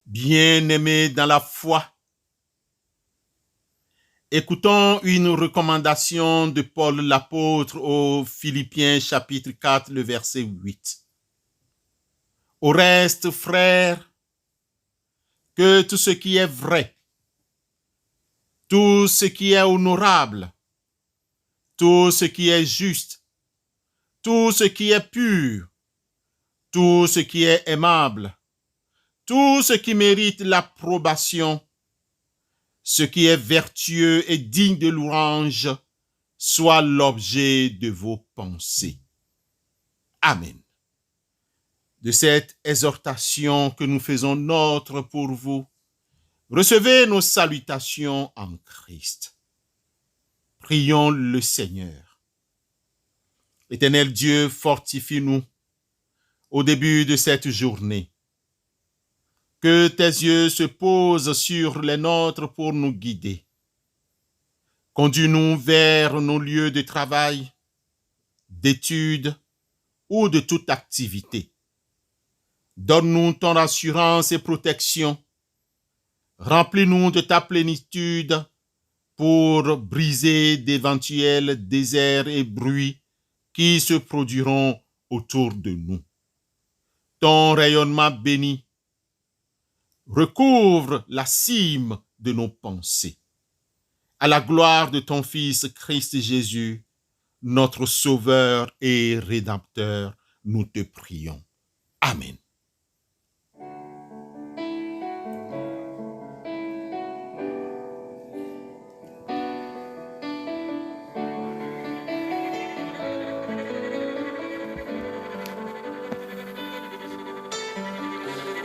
Bien-aimés dans la foi, écoutons une recommandation de Paul l'apôtre aux Philippiens chapitre 4, le verset 8. Au reste, frères, que tout ce qui est vrai, tout ce qui est honorable, tout ce qui est juste, tout ce qui est pur, tout ce qui est aimable, tout ce qui mérite l'approbation, ce qui est vertueux et digne de louange, soit l'objet de vos pensées. Amen. De cette exhortation que nous faisons nôtre pour vous, recevez nos salutations en Christ. Prions le Seigneur. Éternel Dieu, fortifie-nous au début de cette journée. Que tes yeux se posent sur les nôtres pour nous guider. Conduis-nous vers nos lieux de travail, d'études ou de toute activité. Donne-nous ton assurance et protection. Remplis-nous de ta plénitude pour briser d'éventuels déserts et bruits qui se produiront autour de nous. Ton rayonnement béni recouvre la cime de nos pensées. À la gloire de ton Fils Christ Jésus, notre Sauveur et Rédempteur, nous te prions. Amen.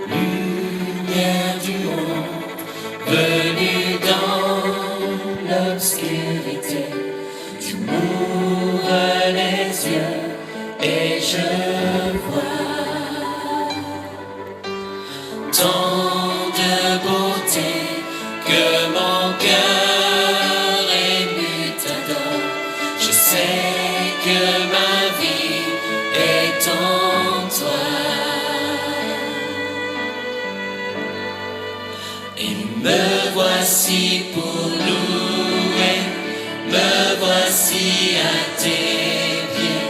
Lumière du monde, venue dans l'obscurité, tu m'ouvres les yeux et je vois tant de beauté que mon cœur ému t'adore. Je sais que ma vie est en toi. Et me voici pour louer, me voici à tes pieds,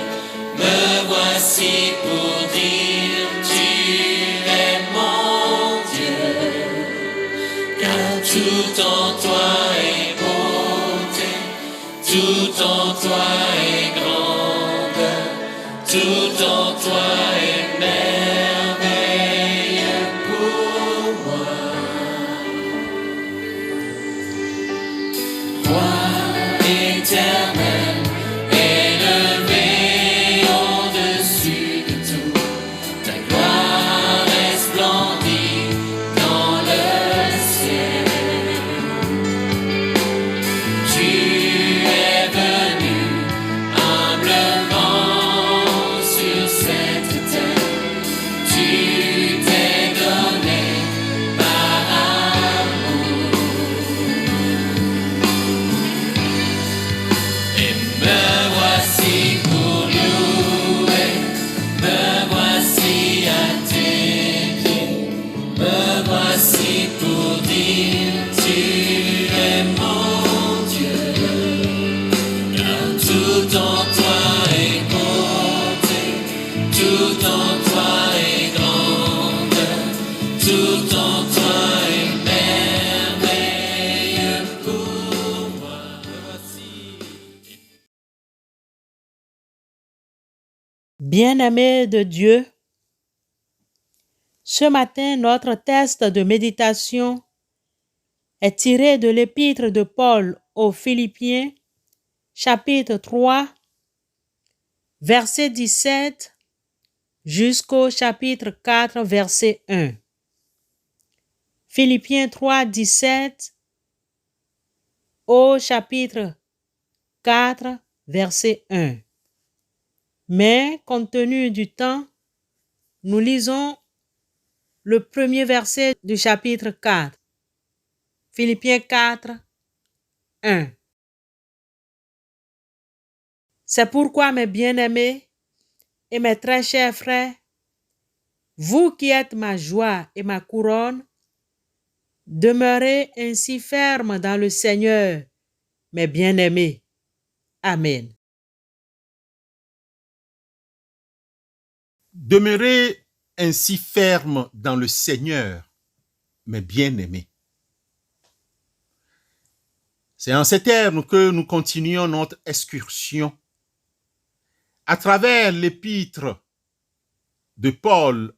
me voici pour dire tu es mon Dieu. Car tout en toi est beauté, tout en toi est grandeur, tout en toi est merveilleux pour moi. Éternel, élevé au-dessus de tout, ta gloire resplendit dans le ciel. Tu es venu humblement sur cette terre, tu t'es donné par amour. Et me voici pour louer, me voici à tes pieds, me voici pour dire tu es mon Dieu. Car tout en toi est beauté, tout en toi est grandeur, tout en toi est merveilleux pour moi. Me voici. Bien-aimés de Dieu, ce matin, notre texte de méditation est tiré de l'épître de Paul aux Philippiens, chapitre 3, verset 17 jusqu'au chapitre 4, verset 1. Philippiens 3, 17 au chapitre 4, verset 1. Mais, compte tenu du temps, nous lisons le premier verset du chapitre 4. Philippiens 4, 1. C'est pourquoi, mes bien-aimés et mes très chers frères, vous qui êtes ma joie et ma couronne, demeurez ainsi fermes dans le Seigneur, mes bien-aimés. Amen. Demeurez ainsi ferme dans le Seigneur, mes bien-aimés. C'est en ces termes que nous continuons notre excursion à travers l'épître de Paul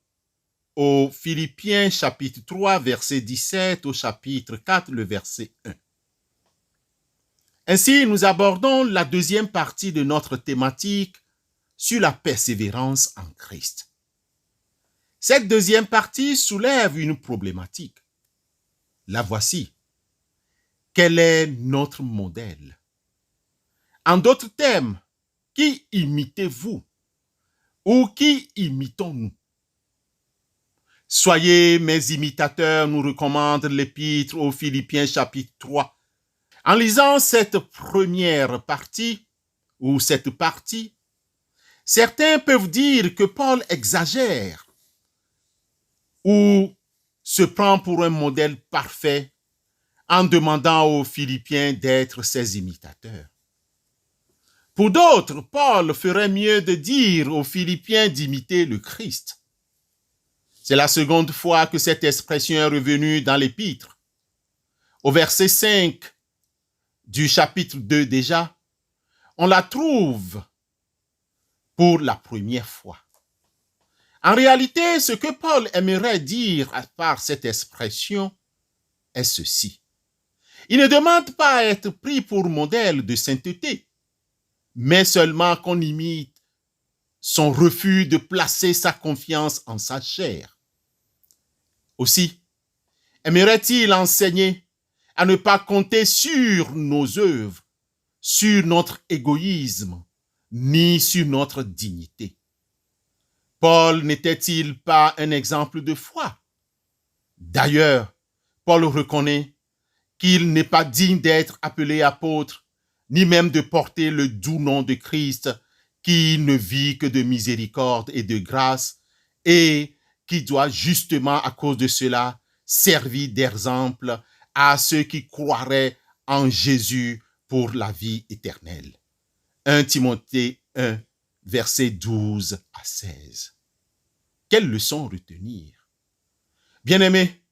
aux Philippiens, chapitre 3, verset 17, au chapitre 4, le verset 1. Ainsi, nous abordons la deuxième partie de notre thématique sur la persévérance en Christ. Cette deuxième partie soulève une problématique. La voici. Quel est notre modèle? En d'autres termes, qui imitez-vous? Ou qui imitons-nous? Soyez mes imitateurs, nous recommande l'épître aux Philippiens chapitre 3. En lisant cette première partie, ou cette partie, certains peuvent dire que Paul exagère ou se prend pour un modèle parfait en demandant aux Philippiens d'être ses imitateurs. Pour d'autres, Paul ferait mieux de dire aux Philippiens d'imiter le Christ. C'est la seconde fois que cette expression est revenue dans l'épître. Au verset 5 du chapitre 2 déjà, on la trouve pour la première fois. En réalité, ce que Paul aimerait dire par cette expression est ceci. Il ne demande pas à être pris pour modèle de sainteté, mais seulement qu'on imite son refus de placer sa confiance en sa chair. Aussi, aimerait-il enseigner à ne pas compter sur nos œuvres, sur notre égoïsme, ni sur notre dignité. Paul n'était-il pas un exemple de foi? D'ailleurs, Paul reconnaît qu'il n'est pas digne d'être appelé apôtre, ni même de porter le doux nom de Christ, qui ne vit que de miséricorde et de grâce, et qui doit justement à cause de cela servir d'exemple à ceux qui croiraient en Jésus pour la vie éternelle. 1 Timothée 1, versets 12 à 16. Quelle leçon retenir? Bien-aimés,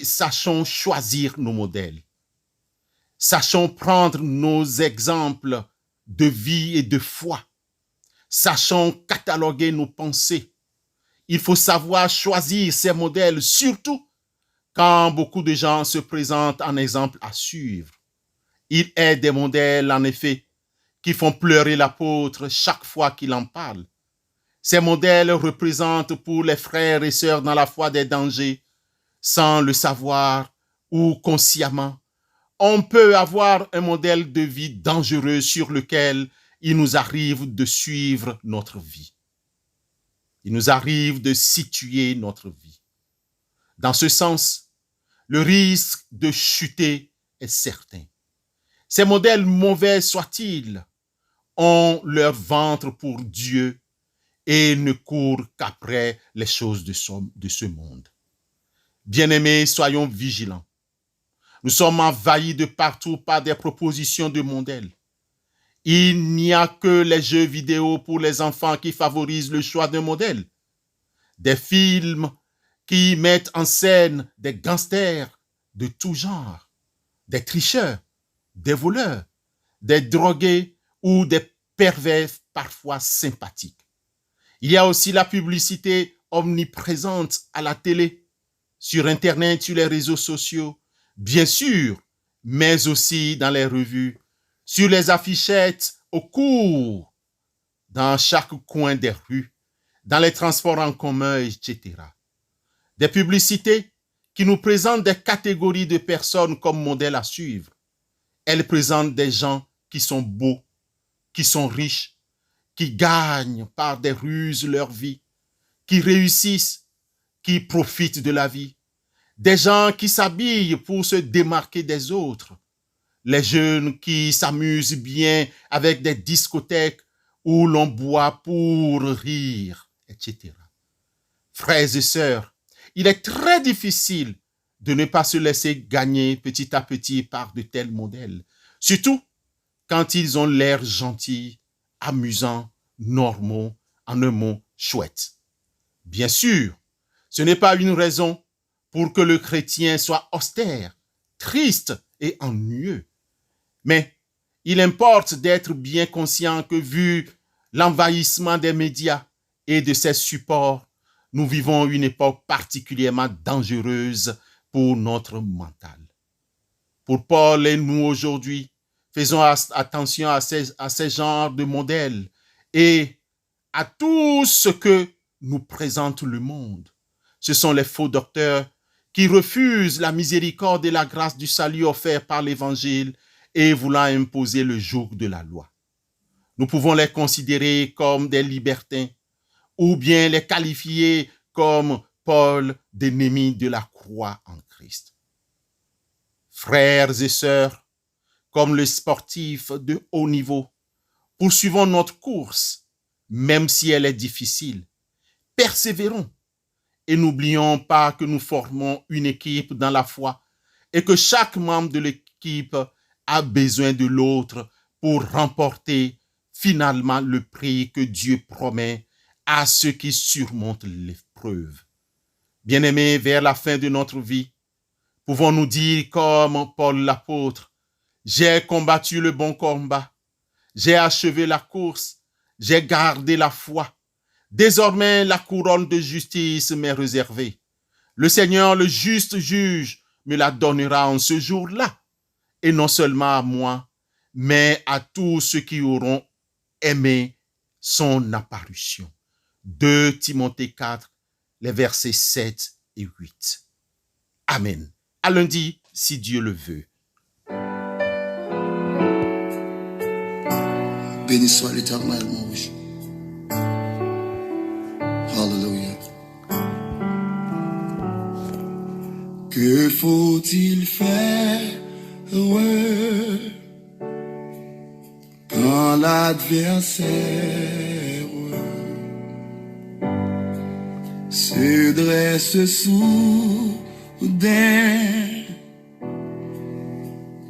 sachons choisir nos modèles. Sachons prendre nos exemples de vie et de foi. Sachons cataloguer nos pensées. Il faut savoir choisir ces modèles, surtout quand beaucoup de gens se présentent en exemple à suivre. Il est des modèles, en effet, qui font pleurer l'apôtre chaque fois qu'il en parle. Ces modèles représentent pour les frères et sœurs dans la foi des dangers, sans le savoir ou consciemment. On peut avoir un modèle de vie dangereux sur lequel il nous arrive de suivre notre vie. Il nous arrive de situer notre vie. Dans ce sens, le risque de chuter est certain. Ces modèles, mauvais soient-ils, ont leur ventre pour Dieu et ne courent qu'après les choses de ce monde. Bien-aimés, soyons vigilants. Nous sommes envahis de partout par des propositions de modèles. Il n'y a que les jeux vidéo pour les enfants qui favorisent le choix d'un modèle. Des films qui mettent en scène des gangsters de tout genre, des tricheurs, des voleurs, des drogués ou des pervers parfois sympathiques. Il y a aussi la publicité omniprésente à la télé, sur Internet, sur les réseaux sociaux, bien sûr, mais aussi dans les revues, sur les affichettes, au cours, dans chaque coin des rues, dans les transports en commun, etc. Des publicités qui nous présentent des catégories de personnes comme modèles à suivre. Elles présentent des gens qui sont beaux, qui sont riches, qui gagnent par des ruses leur vie, qui réussissent, qui profitent de la vie. Des gens qui s'habillent pour se démarquer des autres. Les jeunes qui s'amusent bien avec des discothèques où l'on boit pour rire, etc. Frères et sœurs, il est très difficile de ne pas se laisser gagner petit à petit par de tels modèles. Surtout quand ils ont l'air gentils, amusants, normaux, en un mot, chouettes. Bien sûr, ce n'est pas une raison pour que le chrétien soit austère, triste et ennuyeux. Mais il importe d'être bien conscient que vu l'envahissement des médias et de ses supports, nous vivons une époque particulièrement dangereuse pour notre mental. Pour Paul et nous aujourd'hui, faisons attention à ces genres de modèles et à tout ce que nous présente le monde. Ce sont les faux docteurs qui refusent la miséricorde et la grâce du salut offert par l'Évangile et voulant imposer le joug de la loi. Nous pouvons les considérer comme des libertins ou bien les qualifier comme Paul d'ennemi de la croix en Christ. Frères et sœurs, comme les sportifs de haut niveau, poursuivons notre course, même si elle est difficile. Persévérons et n'oublions pas que nous formons une équipe dans la foi et que chaque membre de l'équipe a besoin de l'autre pour remporter finalement le prix que Dieu promet à ceux qui surmontent l'épreuve. Bien-aimés, vers la fin de notre vie, pouvons-nous dire comme Paul l'apôtre, « J'ai combattu le bon combat, j'ai achevé la course, j'ai gardé la foi. Désormais, la couronne de justice m'est réservée. Le Seigneur, le juste juge, me la donnera en ce jour-là, et non seulement à moi, mais à tous ceux qui auront aimé son apparition. » 2 Timothée 4, les versets 7 et 8. Amen. À lundi, si Dieu le veut. Béni soit l'Éternel, mon Dieu. Alléluia. Que faut-il faire quand l'adversaire se dresse soudain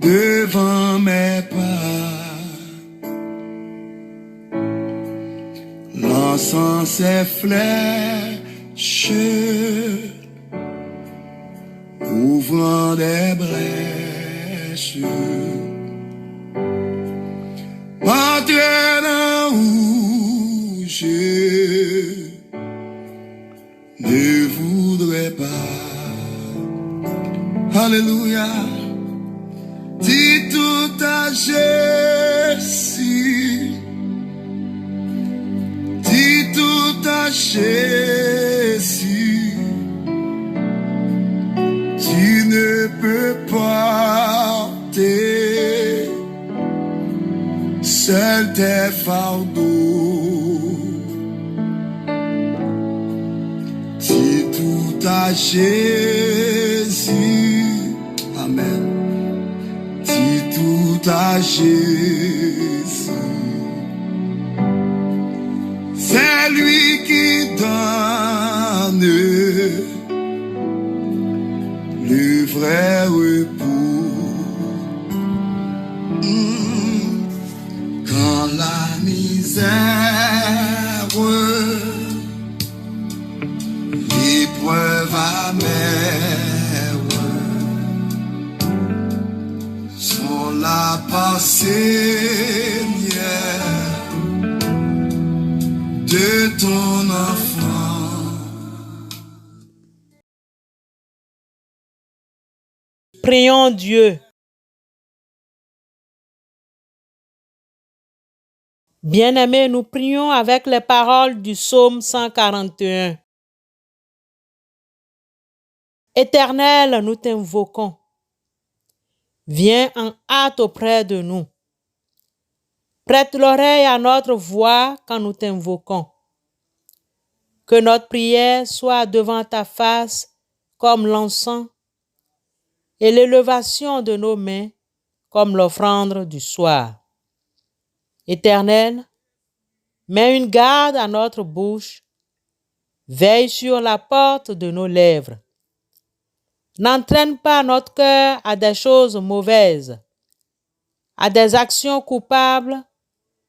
devant mes pas, lançant ses flèches, ouvrant des brèches, entraînant où je ne voudrais pas. Alléluia. Dis tout à Jésus, dis tout à Jésus, tu ne peux porter seul tes fardeaux. Dis tout à Jésus, amen. Dis tout à Jésus, c'est lui qui donne le vrai repos. Quand la misère, l'épreuve amère sont là par Seigneur de ton enfants. Prions Dieu. Bien-aimés, nous prions avec les paroles du psaume 141. Éternel, nous t'invoquons. Viens en hâte auprès de nous. Prête l'oreille à notre voix quand nous t'invoquons. Que notre prière soit devant ta face comme l'encens et l'élévation de nos mains comme l'offrande du soir. Éternel, mets une garde à notre bouche, veille sur la porte de nos lèvres. N'entraîne pas notre cœur à des choses mauvaises, à des actions coupables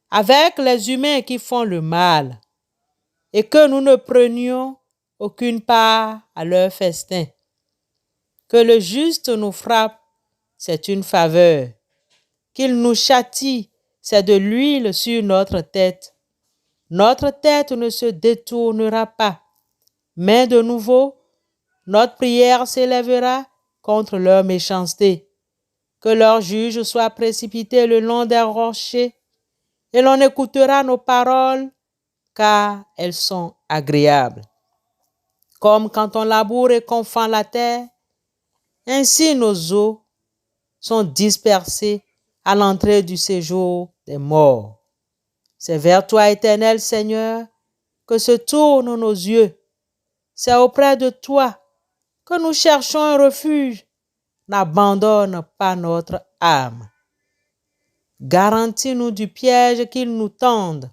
avec les humains qui font le mal, et que nous ne prenions aucune part à leur festin. Que le juste nous frappe, c'est une faveur. Qu'il nous châtie, c'est de l'huile sur notre tête. Notre tête ne se détournera pas, mais de nouveau, notre prière s'élèvera contre leur méchanceté. Que leur juge soit précipité le long des rochers, et l'on écoutera nos paroles, car elles sont agréables. Comme quand on laboure et qu'on fend la terre, ainsi nos eaux sont dispersées à l'entrée du séjour des morts. C'est vers toi, Éternel Seigneur, que se tournent nos yeux. C'est auprès de toi que nous cherchons un refuge. N'abandonne pas notre âme. Garantis-nous du piège qu'ils nous tendent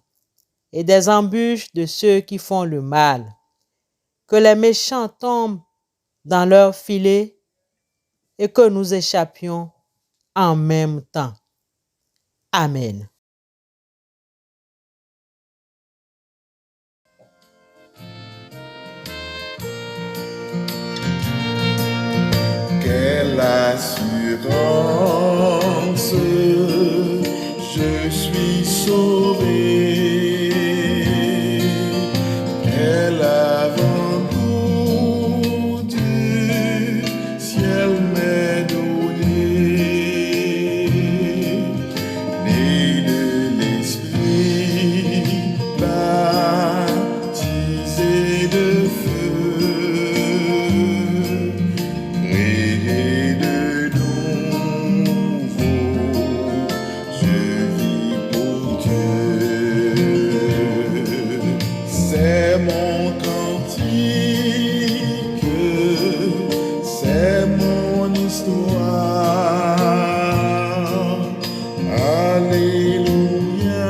et des embûches de ceux qui font le mal. Que les méchants tombent dans leur filet et que nous échappions en même temps. Amen. Quelle assurance, je suis sauvé. Quel avant-goût du ciel m'est donné. Né de l'esprit, baptisé de feu. C'est mon cantique, c'est mon histoire. Alléluia,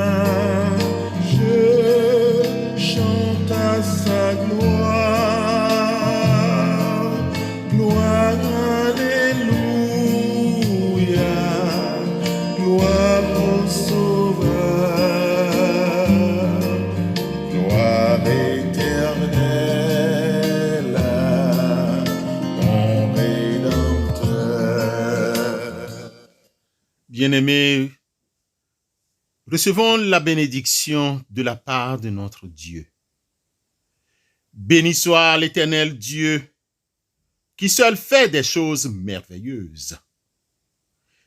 je chante à sa gloire. Gloire, alléluia, gloire au Sauveur. Gloire éternelle à mon Rédempteur. Bien-aimés, recevons la bénédiction de la part de notre Dieu. Béni soit l'Éternel Dieu, qui seul fait des choses merveilleuses.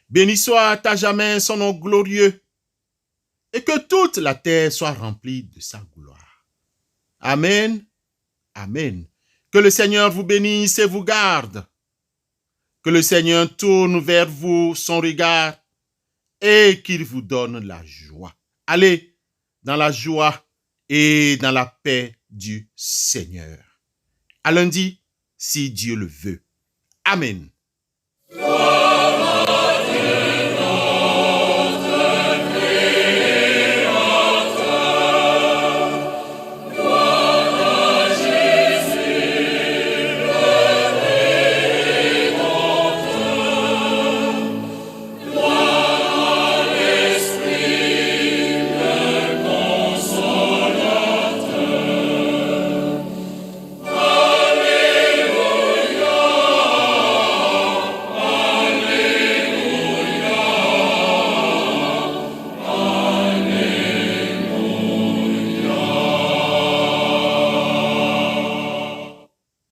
Béni soit à jamais son nom glorieux, et que toute la terre soit remplie de sa gloire. Amen. Amen. Que le Seigneur vous bénisse et vous garde. Que le Seigneur tourne vers vous son regard et qu'il vous donne la joie. Allez dans la joie et dans la paix du Seigneur. À lundi, si Dieu le veut. Amen.